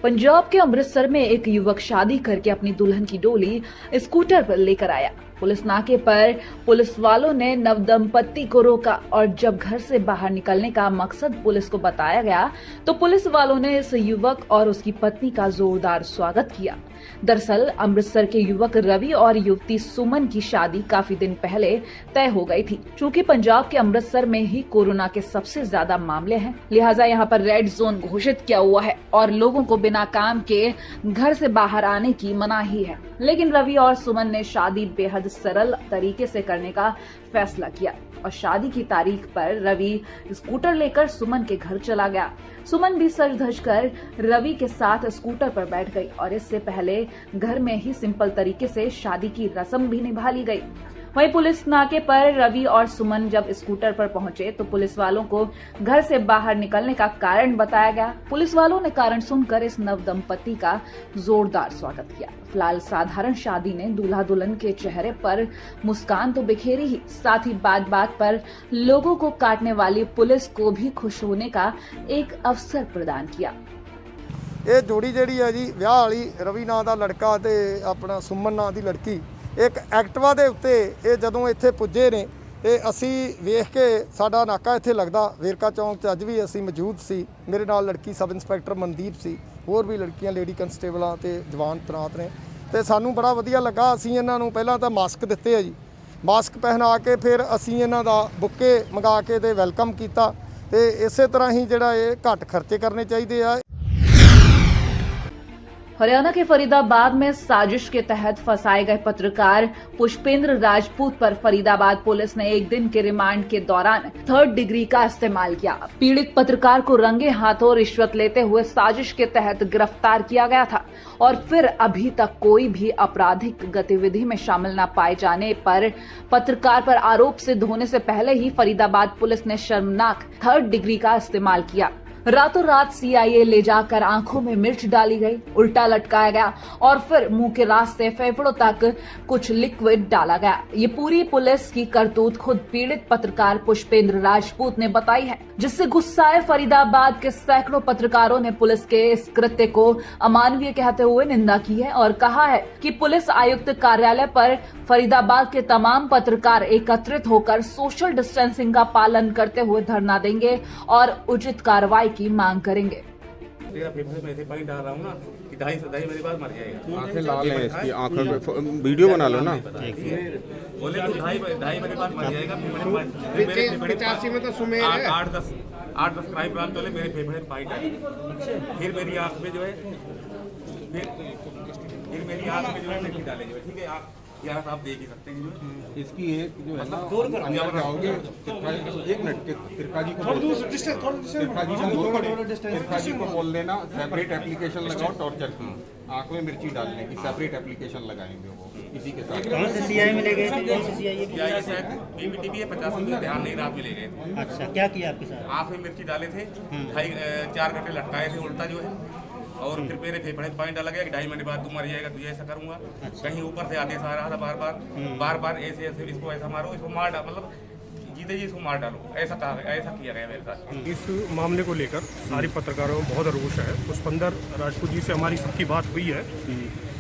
पंजाब के अमृतसर में एक युवक शादी करके अपनी दुल्हन की डोली स्कूटर पर लेकर आया। पुलिस नाके पर पुलिस वालों ने नवदंपति को रोका और जब घर से बाहर निकलने का मकसद पुलिस को बताया गया तो पुलिस वालों ने इस युवक और उसकी पत्नी का जोरदार स्वागत किया। दरअसल अमृतसर के युवक रवि और युवती सुमन की शादी काफी दिन पहले तय हो गई थी। चूंकि पंजाब के अमृतसर में ही कोरोना के सबसे ज्यादा मामले हैं, लिहाजा यहाँ पर रेड जोन घोषित किया हुआ है और लोगों को बिना काम के घर से बाहर आने की मनाही है। लेकिन रवि और सुमन ने शादी बेहद सरल तरीके से करने का फैसला किया और शादी की तारीख पर रवि स्कूटर लेकर सुमन के घर चला गया। सुमन भी सज धज कर रवि के साथ स्कूटर पर बैठ गई और इससे पहले घर में ही सिंपल तरीके से शादी की रस्म भी निभा ली गई। वहीं पुलिस नाके पर रवि और सुमन जब स्कूटर पर पहुंचे तो पुलिस वालों को घर से बाहर निकलने का कारण बताया गया। पुलिस वालों ने कारण सुनकर इस नवदंपति का जोरदार स्वागत किया। फिलहाल साधारण शादी ने दूल्हा दुल्हन के चेहरे पर मुस्कान तो बिखेरी ही, साथ ही बात बात पर लोगों को काटने वाली पुलिस को भी खुश होने का एक अवसर प्रदान किया। ਇਹ ਜੋੜੀ ਜਿਹੜੀ ਹੈ ਜੀ ਵਿਆਹ ਵਾਲੀ ਰਵੀ ਨਾਂ ਦਾ ਲੜਕਾ ਤੇ ਆਪਣਾ ਸੁਮਨ ਨਾਂ ਦੀ ਲੜਕੀ ਇੱਕ ਐਕਟਿਵਾ ਦੇ ਉੱਤੇ ਇਹ ਜਦੋਂ ਇੱਥੇ ਪੁੱਜੇ ਨੇ ਤੇ ਅਸੀਂ ਵੇਖ ਕੇ ਸਾਡਾ ਨਾਕਾ ਇੱਥੇ ਲੱਗਦਾ ਵੇਰਕਾ ਚੌਂਕ 'ਚ ਅੱਜ ਵੀ ਅਸੀਂ ਮੌਜੂਦ ਸੀ। ਮੇਰੇ ਨਾਲ ਲੜਕੀ ਸਬ ਇੰਸਪੈਕਟਰ ਮਨਦੀਪ ਸੀ, ਹੋਰ ਵੀ ਲੜਕੀਆਂ ਲੇਡੀ ਕਨਸਟੇਬਲਾਂ ਤੇ ਜਵਾਨ ਤੈਨਾਤ ਨੇ ਤੇ ਸਾਨੂੰ ਬੜਾ ਵਧੀਆ ਲੱਗਾ। ਅਸੀਂ ਇਹਨਾਂ ਨੂੰ ਪਹਿਲਾਂ ਤਾਂ ਮਾਸਕ ਦਿੱਤੇ ਆ ਜੀ, ਮਾਸਕ ਪਹਿਨਾ ਕੇ ਫਿਰ ਅਸੀਂ ਇਹਨਾਂ ਦਾ ਬੁੱਕੇ ਮੰਗਾ ਕੇ ਤੇ ਵੈਲਕਮ ਕੀਤਾ ਤੇ ਇਸੇ ਤਰ੍ਹਾਂ ਹੀ ਜਿਹੜਾ ਇਹ ਘੱਟ ਖਰਚੇ ਕਰਨੇ ਚਾਹੀਦੇ ਆ। हरियाणा के फरीदाबाद में साजिश के तहत फंसाए गए पत्रकार पुष्पेंद्र राजपूत पर फरीदाबाद पुलिस ने एक दिन के रिमांड के दौरान 3rd डिग्री का इस्तेमाल किया। पीड़ित पत्रकार को रंगे हाथों रिश्वत लेते हुए साजिश के तहत गिरफ्तार किया गया था और फिर अभी तक कोई भी आपराधिक गतिविधि में शामिल न पाए जाने पर पत्रकार पर आरोप सिद्ध होने से पहले ही फरीदाबाद पुलिस ने शर्मनाक 3rd डिग्री का इस्तेमाल किया। रातों रात सीआईए ले जाकर आंखों में मिर्च डाली गई, उल्टा लटकाया गया और फिर मुंह के रास्ते फेफड़ों तक कुछ लिक्विड डाला गया। ये पूरी पुलिस की करतूत खुद पीड़ित पत्रकार पुष्पेंद्र राजपूत ने बताई है, जिससे गुस्साए फरीदाबाद के सैकड़ों पत्रकारों ने पुलिस के इस कृत्य को अमानवीय कहते हुए निंदा की है और कहा है कि पुलिस आयुक्त कार्यालय पर फरीदाबाद के तमाम पत्रकार एकत्रित होकर सोशल डिस्टेंसिंग का पालन करते हुए धरना देंगे और उचित कार्रवाई की मांग करेंगे। तेरा फेफड़े में ऐसे पानी डाल रहा हूँ ना कि दही मेरे पास मर जाएगा। आंखें लाल हैं इसकी, आंखों में वीडियो बना लो ना। बोले तो ढाई मेरे पास मर जाएगा। मेरे फेफड़े में तो सुमेर है 8-10 क्राइम ब्रांच वाले मेरे फेफड़े में पानी डाले, फिर मेरी आंख में जो है फिर मेरी आंख में जो है मिट्टी डाले जो है। ठीक है, आप आप देख ही सकते हैं जो है इसकी एक जो है ना अंदर जाओगे एक मिनट तिरका जी को तिरका जी को बोल देना सेपरेट एप्लीकेशन लगाओ टॉर्चर की, आंख में मिर्ची डालने की सेपरेट एप्लीकेशन लगाएंगे वो इसी के साथ। कौन से सीआई में ले गए थे? कौन से सीआई है? शायद बीबीटीवी है 50 में ध्यान नहीं, रात में ले गए थे। अच्छा, क्या किया आपके साथ? आंख में मिर्ची डाले थे, 4 घंटे लटकाए थे उल्टा जो है और फिर मेरे फेफड़े में पानी डाला गया कि 2.5 महीने बाद तू मर जाएगा, तुझे ऐसा करूंगा। कहीं ऊपर से आदेश आ रहा था बार बार ऐसे इसको ऐसा मारो, इसको मार डालो, मतलब जीते जी इसको मार डालो, ऐसा किया गया मेरे साथ। इस मामले को लेकर सारी पत्रकारों में बहुत रोष है। पुष्पेंद्र राजपूत जी से हमारी सबकी बात हुई है।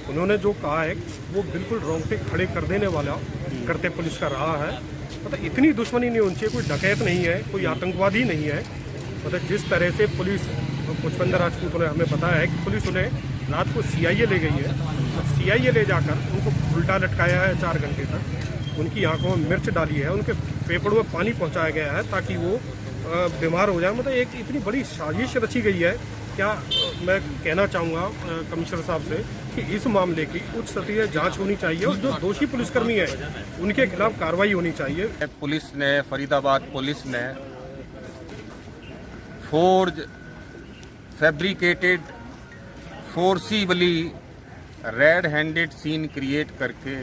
उन्होंने जो कहा है वो बिल्कुल रोंगटे खड़े कर देने वाला करते पुलिस का रहा है। मतलब इतनी दुश्मनी नहीं होनी चाहिए, कोई डकैत नहीं है, कोई आतंकवादी नहीं है। मतलब जिस तरह से पुलिस पुष्पेंद्र राजपूत ने हमें बताया है कि पुलिस उन्हें रात को सीआईए ले गई है, सीआईए ले जाकर उनको उल्टा लटकाया है 4 घंटे तक, उनकी आंखों में मिर्च डाली है, उनके फेफड़ों में पानी पहुंचाया गया है ताकि वो बीमार हो जाए। मतलब एक इतनी बड़ी साजिश रची गई है। क्या मैं कहना चाहूँगा कमिश्नर साहब से कि इस मामले की उच्च स्तरीय जांच होनी चाहिए और जो दोषी पुलिसकर्मी है उनके खिलाफ कार्रवाई होनी चाहिए। पुलिस ने फरीदाबाद पुलिस ने forge fabricated forcibly red handed scene create करके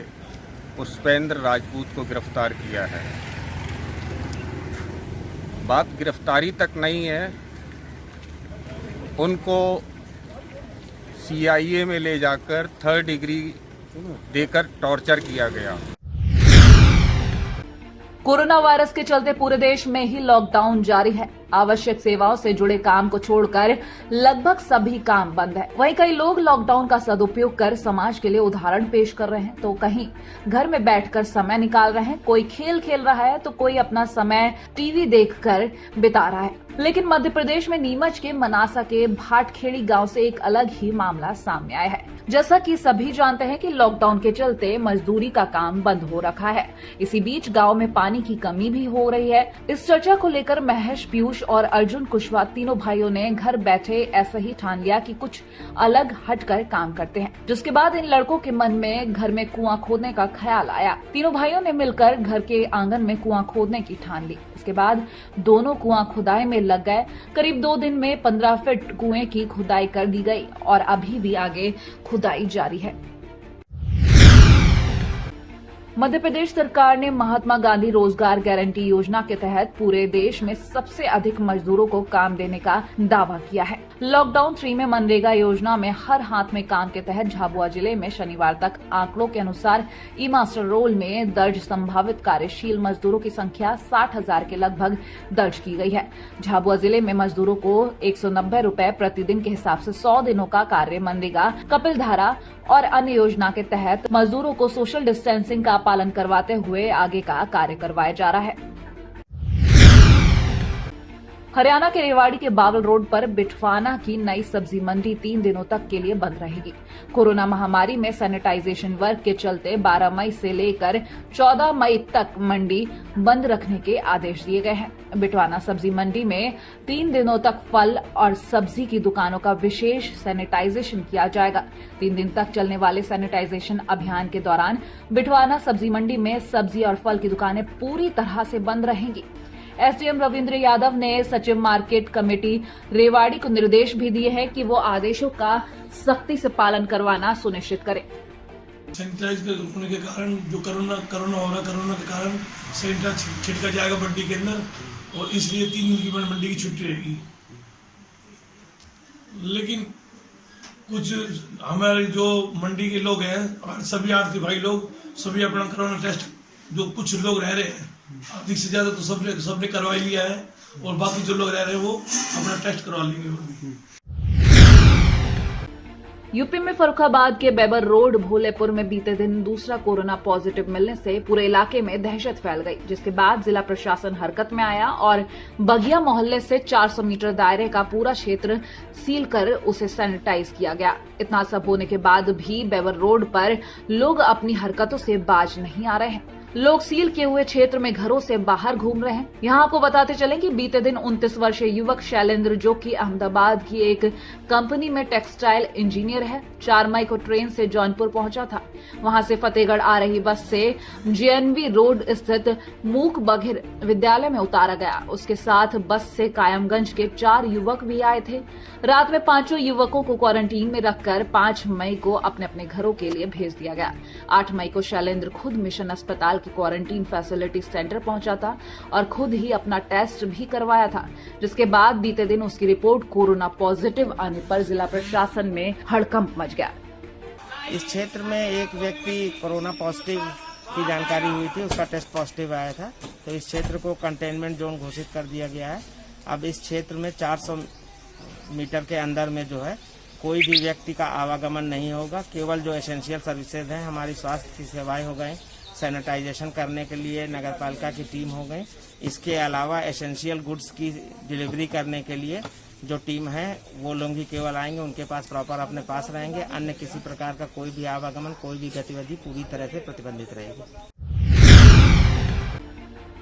पुष्पेंद्र राजपूत को गिरफ्तार किया है। बात गिरफ्तारी तक नहीं है, उनको सीआईए में ले जाकर 3rd डिग्री देकर टॉर्चर किया गया। कोरोना वायरस के चलते पूरे देश में ही लॉकडाउन जारी है। आवश्यक सेवाओं से जुड़े काम को छोड़कर लगभग सभी काम बंद है। वहीं कई लोग लॉकडाउन का सदुपयोग कर समाज के लिए उदाहरण पेश कर रहे हैं, तो कहीं घर में बैठकर समय निकाल रहे हैं, कोई खेल खेल रहा है तो कोई अपना समय टीवी देखकर बिता रहा है। लेकिन मध्य प्रदेश में नीमच के मनासा के भाटखेड़ी गांव से एक अलग ही मामला सामने आया है। जैसा कि सभी जानते हैं कि लॉकडाउन के चलते मजदूरी का काम बंद हो रखा है। इसी बीच गांव में पानी की कमी भी हो रही है। इस चर्चा को लेकर महेश, पीयूष और अर्जुन कुशवाहा तीनों भाइयों ने घर बैठे ऐसा ही ठान लिया कि कुछ अलग हटकर काम करते हैं, जिसके बाद इन लड़कों के मन में घर में कुआं खोदने का ख्याल आया। तीनों भाइयों ने मिलकर घर के आंगन में कुआं खोदने की ठान ली। इसके बाद दोनों कुआं खुदाई में लग गए। करीब 2 दिन में 15 फीट कुएं की खुदाई कर दी गई और अभी भी आगे खुदाई जारी है। मध्य प्रदेश सरकार ने महात्मा गांधी रोजगार गारंटी योजना के तहत पूरे देश में सबसे अधिक मजदूरों को काम देने का दावा किया है। लॉकडाउन 3 में मनरेगा योजना में हर हाथ में काम के तहत झाबुआ जिले में शनिवार तक आंकड़ों के अनुसार ई मास्टर रोल में दर्ज संभावित कार्यशील मजदूरों की संख्या 60,000 के लगभग दर्ज की गई है। झाबुआ जिले में मजदूरों को 190 रुपए प्रतिदिन के हिसाब से 100 दिनों का कार्य मनरेगा, कपिल धारा और अन्य योजना के तहत मजदूरों को सोशल डिस्टेंसिंग का पालन करवाते हुए आगे का कार्य करवाया जा रहा है। हरियाणा के रेवाड़ी के बावल रोड पर बिटवाना की नई सब्जी मंडी 3 दिनों तक के लिए बंद रहेगी। कोरोना महामारी में सैनिटाइजेशन वर्क के चलते 12 मई से लेकर 14 मई तक मंडी बंद रखने के आदेश दिए गए हैं। बिटवाना सब्जी मंडी में 3 दिनों तक फल और सब्जी की दुकानों का विशेष सैनिटाइजेशन किया जाएगा। 3 दिन तक चलने वाले सैनिटाइजेशन अभियान के दौरान बिटवाना सब्जी मंडी में सब्जी और फल की दुकानें पूरी तरह से बंद रहेंगी। एसडीएम रविंद्र यादव ने सचिव मार्केट कमेटी रेवाड़ी को निर्देश भी दिए हैं कि वो आदेशों का सख्ती से पालन करवाना सुनिश्चित करें। सैनिटाइज होने के कारण जो कोरोना हो रहा, कोरोना के कारण सैनिटाइज छिड़का जाएगा मंडी के अंदर और इसलिए 3 दिन की मंडी की छुट्टी रहेगी। लेकिन कुछ हमारे जो मंडी के लोग हैं और सभी आरती भाई लोग सभी अपना कोरोना टेस्ट, जो कुछ लोग रह रहे हैं अधिक से ज्यादा तो सबने करवा लिया है और बाकी जो लोग रह रहे हैं वो अपना टेस्ट करवा लेंगे। यूपी में फर्रुखाबाद के बेबर रोड भोलेपुर में बीते दिन दूसरा कोरोना पॉजिटिव मिलने से पूरे इलाके में दहशत फैल गई, जिसके बाद जिला प्रशासन हरकत में आया और बगिया मोहल्ले से 400 मीटर दायरे का पूरा क्षेत्र सील कर उसे सैनिटाइज किया गया। इतना सब होने के बाद भी बेबर रोड पर लोग अपनी हरकतों से बाज नहीं आ रहे हैं। लोग सील किए हुए क्षेत्र में घरों से बाहर घूम रहे हैं। यहाँ आपको बताते चलें कि बीते दिन 29 वर्षीय युवक शैलेंद्र, जो कि अहमदाबाद की एक कंपनी में टेक्सटाइल इंजीनियर है, 4 मई को ट्रेन से जौनपुर पहुंचा था। वहां से फतेहगढ़ आ रही बस से जेएनवी रोड स्थित मूक बघिर विद्यालय में उतारा गया। उसके साथ बस से कायमगंज के 4 युवक भी आए थे। रात में 5 युवकों को क्वारंटीन में रखकर 5 मई को अपने अपने घरों के लिए भेज दिया गया। 8 मई को शैलेंद्र खुद मिशन अस्पताल के क्वारंटीन फैसिलिटी सेंटर पहुंचा था और खुद ही अपना टेस्ट भी करवाया था, जिसके बाद बीते दिन उसकी रिपोर्ट कोरोना पॉजिटिव आने पर जिला प्रशासन में हड़कंप मच गया। इस क्षेत्र में एक व्यक्ति कोरोना पॉजिटिव की जानकारी हुई थी, उसका टेस्ट पॉजिटिव आया था, तो इस क्षेत्र को कंटेनमेंट जोन घोषित कर दिया गया है। अब इस क्षेत्र में 400 मीटर के अंदर में जो है कोई भी व्यक्ति का आवागमन नहीं होगा। केवल जो एसेंशियल सर्विसेज हैं, हमारी स्वास्थ्य की सेवाएं हो गई, सैनिटाइजेशन करने के लिए नगरपालिका की टीम हो गई। इसके अलावा एसेंशियल गुड्स की डिलीवरी करने के लिए जो टीम है वो लोग ही केवल आएंगे, उनके पास प्रॉपर अपने पास रहेंगे। अन्य किसी प्रकार का कोई भी आवागमन, कोई भी गतिविधि पूरी तरह से प्रतिबंधित रहेगी।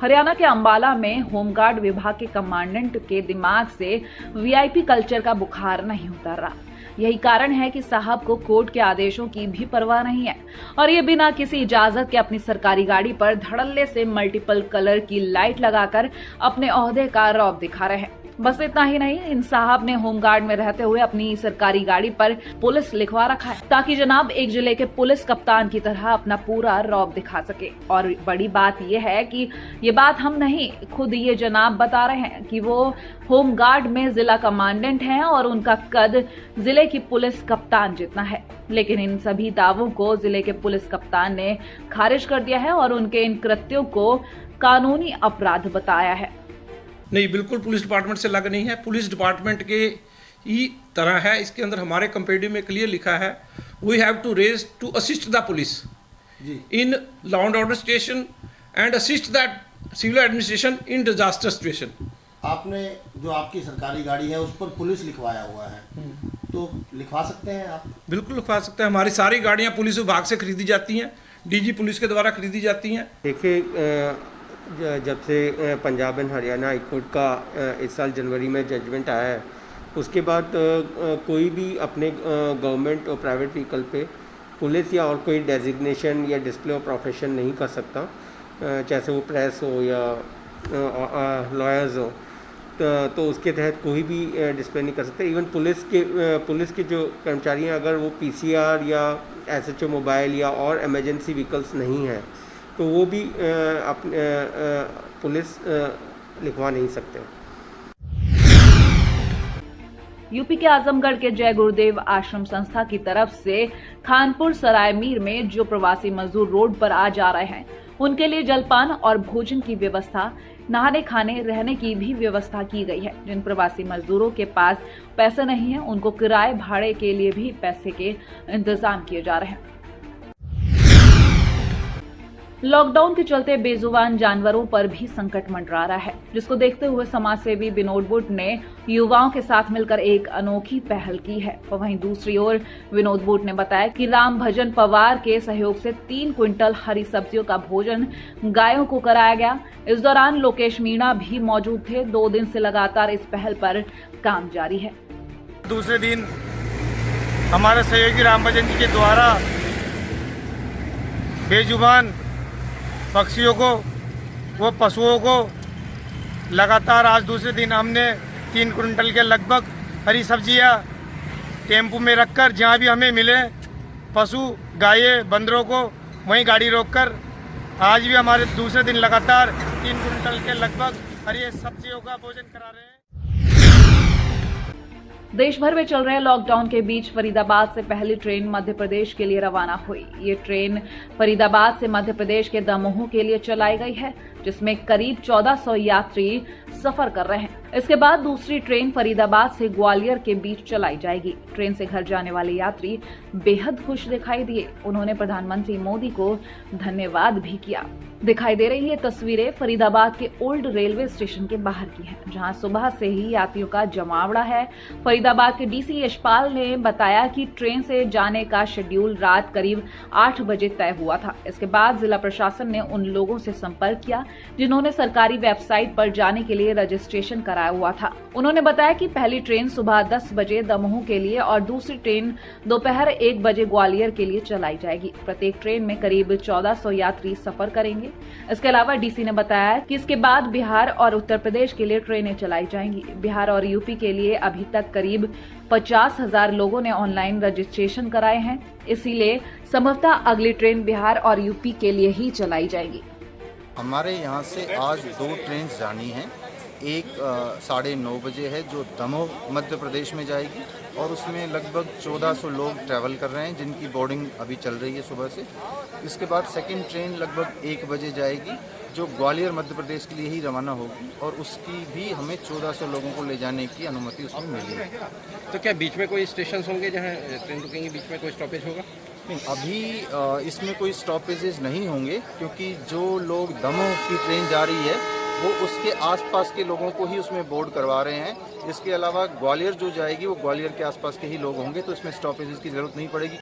हरियाणा के अंबाला में होमगार्ड विभाग के कमांडेंट के दिमाग से वीआईपी कल्चर का बुखार नहीं उतर रहा। यही कारण है कि साहब को कोर्ट के आदेशों की भी परवाह नहीं है और ये बिना किसी इजाजत के अपनी सरकारी गाड़ी पर धड़ल्ले से मल्टीपल कलर की लाइट लगाकर अपने ओहदे का रौब दिखा रहे हैं। बस इतना ही नहीं, इन साहब ने होमगार्ड में रहते हुए अपनी सरकारी गाड़ी पर पुलिस लिखवा रखा है ताकि जनाब एक जिले के पुलिस कप्तान की तरह अपना पूरा रौब दिखा सके। और बड़ी बात यह है कि ये बात हम नहीं, खुद ये जनाब बता रहे हैं कि वो होमगार्ड में जिला कमांडेंट हैं और उनका कद जिले की पुलिस कप्तान जितना है। लेकिन इन सभी दावों को जिले के पुलिस कप्तान ने खारिज कर दिया है और उनके इन कृत्यों को कानूनी अपराध बताया है। नहीं, बिल्कुल पुलिस डिपार्टमेंट से अलग नहीं है, पुलिस डिपार्टमेंट के ही तरह है। इसके अंदर हमारे कंपेरेटिव में क्लियर लिखा है, we have to raise to assist the police in law and order situation and assist that civil administration in disaster situation. आपने जो आपकी सरकारी गाड़ी है उस पर पुलिस लिखवाया हुआ है, तो लिखवा सकते हैं आप? बिल्कुल लिखवा सकते हैं। हमारी सारी गाड़ियाँ पुलिस विभाग से खरीदी जाती हैं, डीजी पुलिस के द्वारा खरीदी जाती हैं। देखिए, जब से Punjab and Haryana high court का इस साल जनवरी में जजमेंट आया है, उसके बाद कोई भी अपने गवर्नमेंट और प्राइवेट व्हीकल पे पुलिस या और कोई डेजिग्नेशन या डिस्प्ले ऑफ प्रोफेशन नहीं कर सकता, चाहे वो प्रेस हो या लॉयर्स हो, तो उसके तहत कोई भी डिस्प्ले नहीं कर सकते। इवन पुलिस के जो कर्मचारी हैं, अगर वो पीसीआर या एसएचओ मोबाइल या और इमरजेंसी व्हीकल्स नहीं हैं, तो वो भी अपने पुलिस लिखवा नहीं सकते। यूपी के आजमगढ़ के जय गुरुदेव आश्रम संस्था की तरफ से खानपुर सराय मीर में जो प्रवासी मजदूर रोड पर आ जा रहे हैं, उनके लिए जलपान और भोजन की व्यवस्था, नहाने खाने रहने की भी व्यवस्था की गई है। जिन प्रवासी मजदूरों के पास पैसे नहीं है, उनको किराए भाड़े के लिए भी पैसे के इंतजाम किए जा रहे हैं। लॉकडाउन के चलते बेजुबान जानवरों पर भी संकट मंडरा रहा है, जिसको देखते हुए समाज सेवी विनोद बुट ने युवाओं के साथ मिलकर एक अनोखी पहल की है। वहीं दूसरी ओर विनोद बुट ने बताया कि राम भजन पवार के सहयोग से 3 क्विंटल हरी सब्जियों का भोजन गायों को कराया गया। इस दौरान लोकेश मीणा भी मौजूद थे। 2 दिन से लगातार इस पहल पर काम जारी है। दूसरे दिन हमारे सहयोगी राम भजन जी के द्वारा बेजुबान पक्षियों को, वो पशुओं को लगातार आज दूसरे दिन हमने 3 क्विंटल के लगभग हरी सब्जियां टेम्पू में रखकर जहां भी हमें मिले पशु गायें बंदरों को वहीं गाड़ी रोककर आज भी हमारे दूसरे दिन लगातार 3 क्विंटल के लगभग हरी सब्जियों का भोजन करा रहे हैं। देश भर में चल रहे लॉकडाउन के बीच फरीदाबाद से पहली ट्रेन मध्य प्रदेश के लिए रवाना हुई। ये ट्रेन फरीदाबाद से मध्य प्रदेश के दमोह के लिए चलाई गई है, जिसमें करीब 1400 यात्री सफर कर रहे हैं। इसके बाद दूसरी ट्रेन फरीदाबाद से ग्वालियर के बीच चलाई जाएगी। ट्रेन से घर जाने वाले यात्री बेहद खुश दिखाई दिए। उन्होंने प्रधानमंत्री मोदी को धन्यवाद भी किया। दिखाई दे रही ये तस्वीरें फरीदाबाद के ओल्ड रेलवे स्टेशन के बाहर की हैं, जहां सुबह से ही यात्रियों का जमावड़ा है। फरीदाबाद के डीसी यशपाल ने बताया कि ट्रेन से जाने का शेड्यूल रात करीब 8 बजे तय हुआ था। इसके बाद जिला प्रशासन ने उन लोगों से संपर्क किया जिन्होंने सरकारी वेबसाइट पर जाने के लिए रजिस्ट्रेशन कराया हुआ था। उन्होंने बताया कि पहली ट्रेन सुबह 10 बजे दमोह के लिए और दूसरी ट्रेन दोपहर 1 बजे ग्वालियर के लिए चलाई जाएगी। प्रत्येक ट्रेन में करीब 1400 यात्री सफर करेंगे। इसके अलावा डीसी ने बताया कि इसके बाद बिहार और उत्तर प्रदेश के लिए ट्रेनें चलाई जाएंगी। बिहार और यूपी के लिए अभी तक करीब 50,000 लोगों ने ऑनलाइन रजिस्ट्रेशन कराए हैं, इसीलिए संभवतः अगली ट्रेन बिहार और यूपी के लिए ही चलाई जाएगी। हमारे यहाँ से आज 2 ट्रेन जानी हैं। एक 9:30 बजे है जो दमोह मध्य प्रदेश में जाएगी और उसमें लगभग 1400 लोग ट्रैवल कर रहे हैं, जिनकी बोर्डिंग अभी चल रही है सुबह से। इसके बाद सेकंड ट्रेन लगभग 1 बजे जाएगी जो ग्वालियर मध्य प्रदेश के लिए ही रवाना होगी और उसकी भी हमें 1400 लोगों को ले जाने की अनुमति उसमें मिली है। तो क्या बीच में कोई स्टेशन होंगे जहाँ ट्रेन रुकेंगी, बीच में कोई स्टॉपेज होगा? नहीं, अभी इसमें कोई स्टॉपेजेस नहीं होंगे, क्योंकि जो लोग दमोह की ट्रेन जा रही है वो उसके आसपास के लोगों को ही उसमें बोर्ड करवा रहे हैं। इसके अलावा ग्वालियर जो जाएगी वो ग्वालियर के आसपास के ही लोग होंगे, तो इसमें स्टॉपेजेस की जरूरत नहीं पड़ेगी।